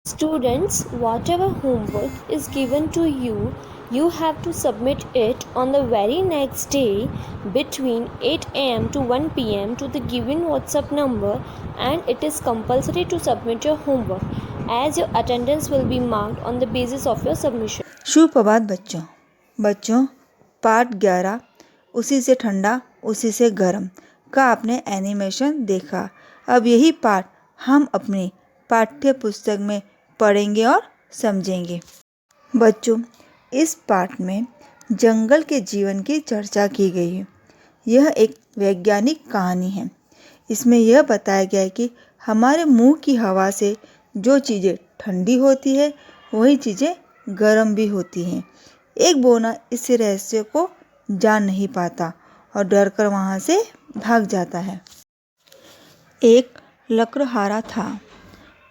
Students, whatever homework is given to you, you have to submit it on the very next day between 8 am to 1 pm to the given WhatsApp number, and it is compulsory to submit your homework as your attendance will be marked on the basis of your submission. सुप्रभात बच्चों। बच्चों, part 11 उसी से ठंडा उसी से गर्म का आपने एनिमेशन देखा। अब यही पार्ट हम अपनी पाठ्य पुस्तक में पढ़ेंगे और समझेंगे। बच्चों, इस पार्ट में जंगल के जीवन की चर्चा की गई है। यह एक वैज्ञानिक कहानी है। इसमें यह बताया गया है कि हमारे मुंह की हवा से जो चीज़ें ठंडी होती है वही चीज़ें गर्म भी होती हैं। एक बोना इस रहस्य को जान नहीं पाता और डर कर वहाँ से भाग जाता है। एक लकड़हारा था।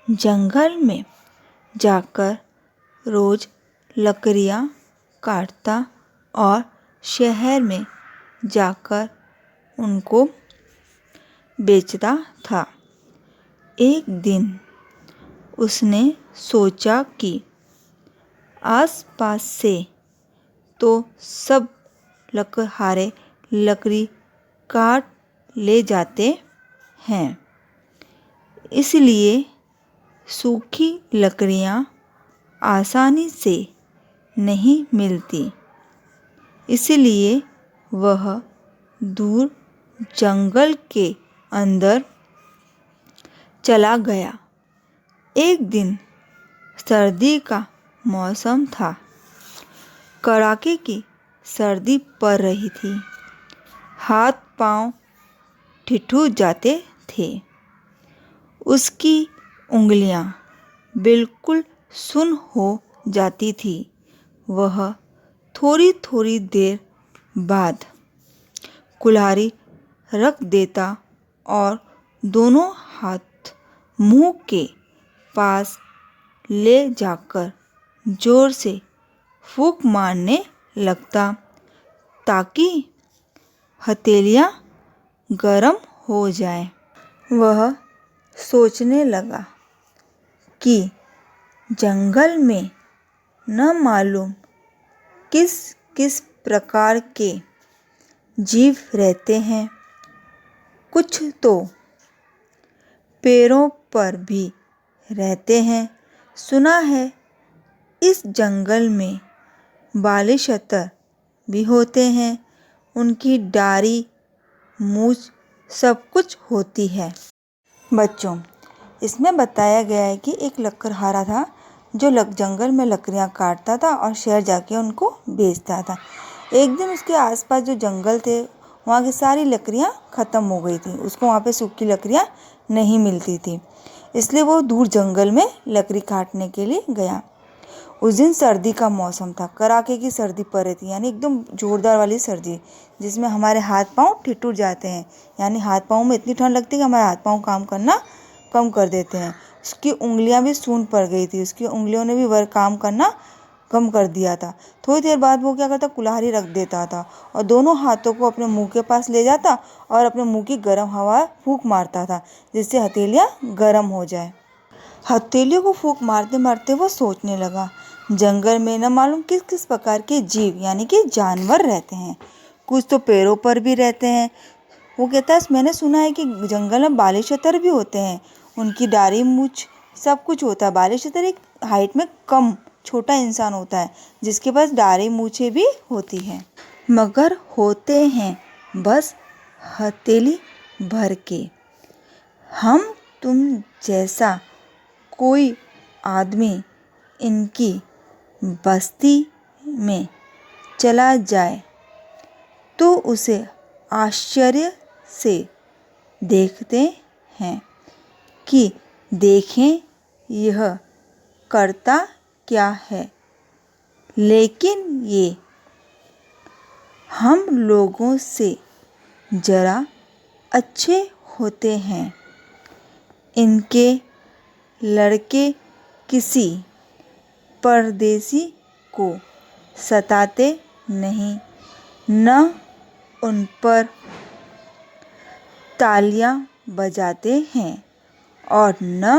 जंगल में जाकर रोज लकड़ियाँ काटता और शहर में जाकर उनको बेचता था। एक दिन उसने सोचा कि आसपास से तो सब लकड़हारे लकड़ी काट ले जाते हैं, इसलिए सूखी लकड़ियाँ आसानी से नहीं मिलती। इसलिए वह दूर जंगल के अंदर चला गया। एक दिन सर्दी का मौसम था। कड़ाके की सर्दी पड़ रही थी। हाथ पांव ठिठुर जाते थे। उसकी उंगलियां बिल्कुल सुन्न हो जाती थी। वह थोड़ी थोड़ी देर बाद कुल्हाड़ी रख देता और दोनों हाथ मुंह के पास ले जाकर जोर से फूंक मारने लगता ताकि हथेलियाँ गर्म हो जाएं। वह सोचने लगा कि जंगल में न मालूम किस किस प्रकार के जीव रहते हैं। कुछ तो पेड़ों पर भी रहते हैं। सुना है इस जंगल में बालिशतर भी होते हैं। उनकी डारी मूछ सब कुछ होती है। बच्चों, इसमें बताया गया है कि एक लकड़हारा था जो जंगल में लकड़ियाँ काटता था और शहर जाके उनको बेचता था। एक दिन उसके आसपास जो जंगल थे वहाँ की सारी लकड़ियाँ ख़त्म हो गई थी। उसको वहाँ पे सूखी लकड़ियाँ नहीं मिलती थी, इसलिए वो दूर जंगल में लकड़ी काटने के लिए गया। उस दिन सर्दी का मौसम था। कड़ाके की सर्दी पड़ रही थी, यानी एकदम ज़ोरदार वाली सर्दी जिसमें हमारे हाथ पांव ठिठुर जाते हैं। यानी हाथ पांव में इतनी ठंड लगती है कि हमारे हाथ पांव काम करना कम कर देते हैं। उसकी उंगलियां भी सून पड़ गई थी। उसकी उंगलियों ने भी वर्क काम करना कम कर दिया था। थोड़ी देर बाद वो क्या करता, कुल्हाड़ी रख देता था और दोनों हाथों को अपने मुंह के पास ले जाता और अपने मुंह की गर्म हवा फूंक मारता था जिससे हथेलियाँ गर्म हो जाए। हथेलियों को फूंक मारते मारते वो सोचने लगा, जंगल में न मालूम किस किस प्रकार के जीव यानी कि जानवर रहते हैं। कुछ तो पेड़ों पर भी रहते हैं। वो कहता है मैंने सुना है कि जंगल में बालिशतर भी होते हैं। उनकी डारी मूछ सब कुछ होता है। बालिशतर एक हाइट में कम छोटा इंसान होता है जिसके पास डारी मूछें भी होती हैं, मगर होते हैं बस हथेली भर के। हम तुम जैसा कोई आदमी इनकी बस्ती में चला जाए तो उसे आश्चर्य से देखते हैं कि देखें यह करता क्या है, लेकिन ये हम लोगों से जरा अच्छे होते हैं। इनके लड़के किसी परदेसी को सताते नहीं, न उन पर तालियां बजाते हैं और न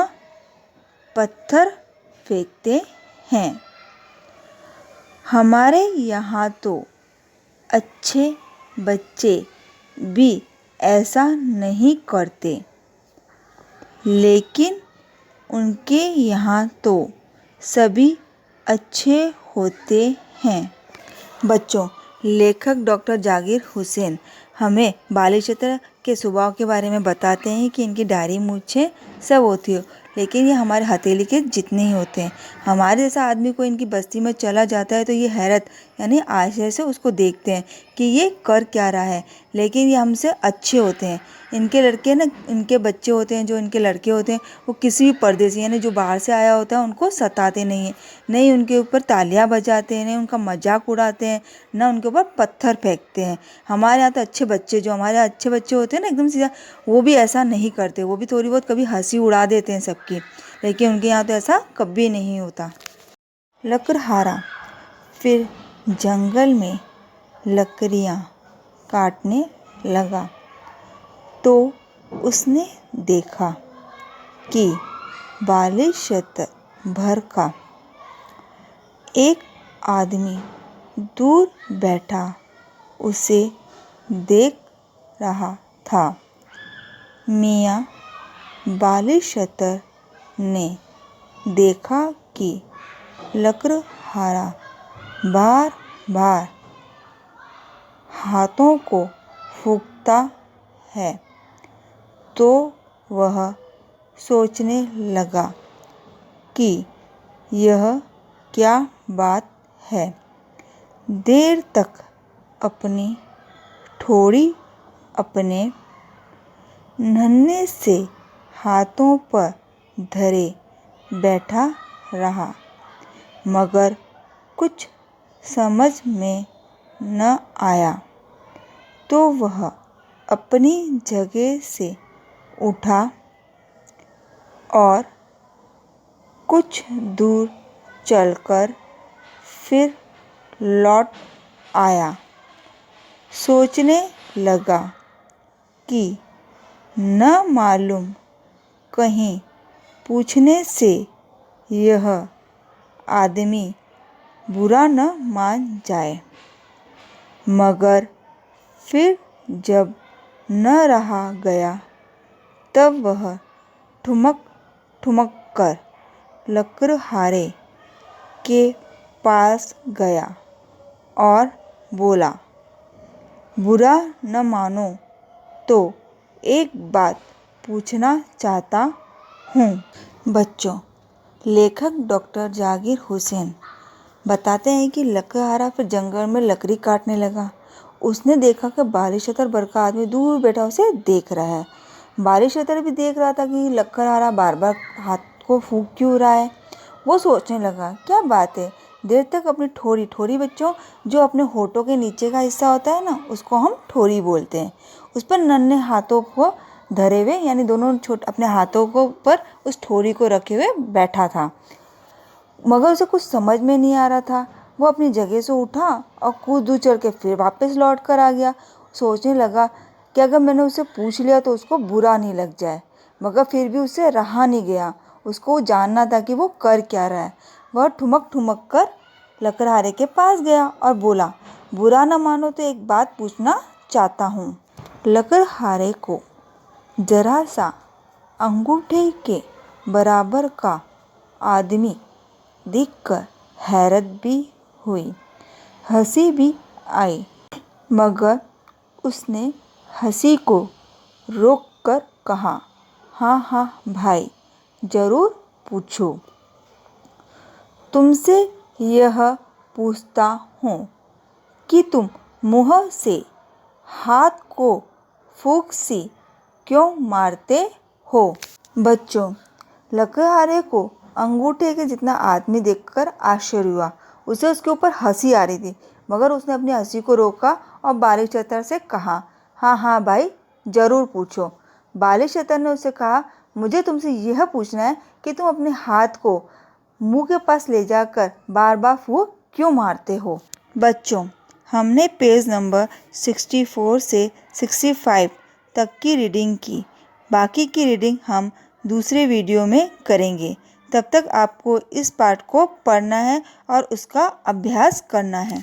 पत्थर फेंकते हैं। हमारे यहाँ तो अच्छे बच्चे भी ऐसा नहीं करते, लेकिन उनके यहाँ तो सभी अच्छे होते हैं। बच्चों, लेखक डॉक्टर जाकिर हुसैन हमें बालीशतर के स्वभाव के बारे में बताते हैं कि इनकी दाढ़ी मूछें सब होती हो, लेकिन ये हमारे हथेली के जितने ही होते हैं। हमारे जैसा आदमी को इनकी बस्ती में चला जाता है तो ये हैरत यानी आश्चर्य से उसको देखते हैं कि ये कर क्या रहा है, लेकिन ये हमसे अच्छे होते हैं। इनके लड़के ना, इनके बच्चे होते हैं, जो इनके लड़के होते हैं, वो किसी भी परदेसी यानी जो बाहर से आया होता है उनको सताते नहीं हैं, नहीं उनके ऊपर तालियां बजाते हैं, नहीं उनका मजाक उड़ाते हैं, ना उनके ऊपर पत्थर फेंकते हैं। हमारे यहाँ तो अच्छे बच्चे, जो हमारे यहाँ अच्छे बच्चे होते हैं ना एकदम सीधा, वो भी ऐसा नहीं करते। वो भी थोड़ी बहुत कभी हंसी उड़ा देते हैं सबकी, लेकिन उनके यहाँ तो ऐसा कभी नहीं होता। लकड़हारा फिर जंगल में लकड़ियाँ काटने लगा तो उसने देखा कि बालीशतर भर का एक आदमी दूर बैठा उसे देख रहा था। मियाँ बालीशतर ने देखा कि लकड़हारा बार बार हाथों को फूंकता है, तो वह सोचने लगा कि यह क्या बात है। देर तक अपनी ठोड़ी अपने नन्हे से हाथों पर धरे बैठा रहा, मगर कुछ समझ में न आया, तो वह अपनी जगह से उठा और कुछ दूर चलकर फिर लौट आया। सोचने लगा कि न मालूम कहीं पूछने से यह आदमी बुरा न मान जाए, मगर फिर जब न रहा गया तब वह ठुमक ठुमक कर लकड़हारे के पास गया और बोला, बुरा न मानो तो एक बात पूछना चाहता हूँ। बच्चों, लेखक डॉक्टर जाकिर हुसैन बताते हैं कि लकड़हारा फिर जंगल में लकड़ी काटने लगा। उसने देखा कि बालीशतर भर का आदमी दूर बैठा उसे देख रहा है। बालीशतर भी देख रहा था कि लकड़हारा बार बार हाथ को फूंक क्यों रहा है। वो सोचने लगा क्या बात है। देर तक अपनी ठोड़ी बच्चों, जो अपने होठों के नीचे का हिस्सा होता है ना, उसको हम ठोड़ी बोलते हैं, उस पर नन्हे हाथों को धरे हुए यानी दोनों अपने हाथों को पर उस ठोड़ी को रखे हुए बैठा था, मगर उसे कुछ समझ में नहीं आ रहा था। वो अपनी जगह से उठा और कूद चल के फिर वापस लौट कर आ गया। सोचने लगा कि अगर मैंने उसे पूछ लिया तो उसको बुरा नहीं लग जाए, मगर फिर भी उससे रहा नहीं गया। उसको जानना था कि वो कर क्या रहा है। वह ठुमक ठुमक कर लकड़हारे के पास गया और बोला, बुरा न मानो तो एक बात पूछना चाहता हूँ। लकड़हारे को जरा सा अंगूठे के बराबर का आदमी देखकर हैरत भी हुई, हंसी भी आई, मगर उसने हंसी को रोककर कहा, हाँ हाँ भाई, ज़रूर पूछो। तुमसे यह पूछता हूँ कि तुम मुँह से हाथ को फूंक सी क्यों मारते हो। बच्चों, लकड़हारे को अंगूठे के जितना आदमी देखकर आश्चर्य हुआ। उसे उसके ऊपर हंसी आ रही थी, मगर उसने अपनी हंसी को रोका और बालीशतर से कहा, हाँ हाँ भाई, ज़रूर पूछो। बालीशतर ने उससे कहा, मुझे तुमसे यह पूछना है कि तुम अपने हाथ को मुंह के पास ले जाकर बार बार फूंक क्यों मारते हो। बच्चों, हमने पेज नंबर 64 से 65 तक की रीडिंग की। बाकी की रीडिंग हम दूसरे वीडियो में करेंगे। तब तक आपको इस पाठ को पढ़ना है और उसका अभ्यास करना है।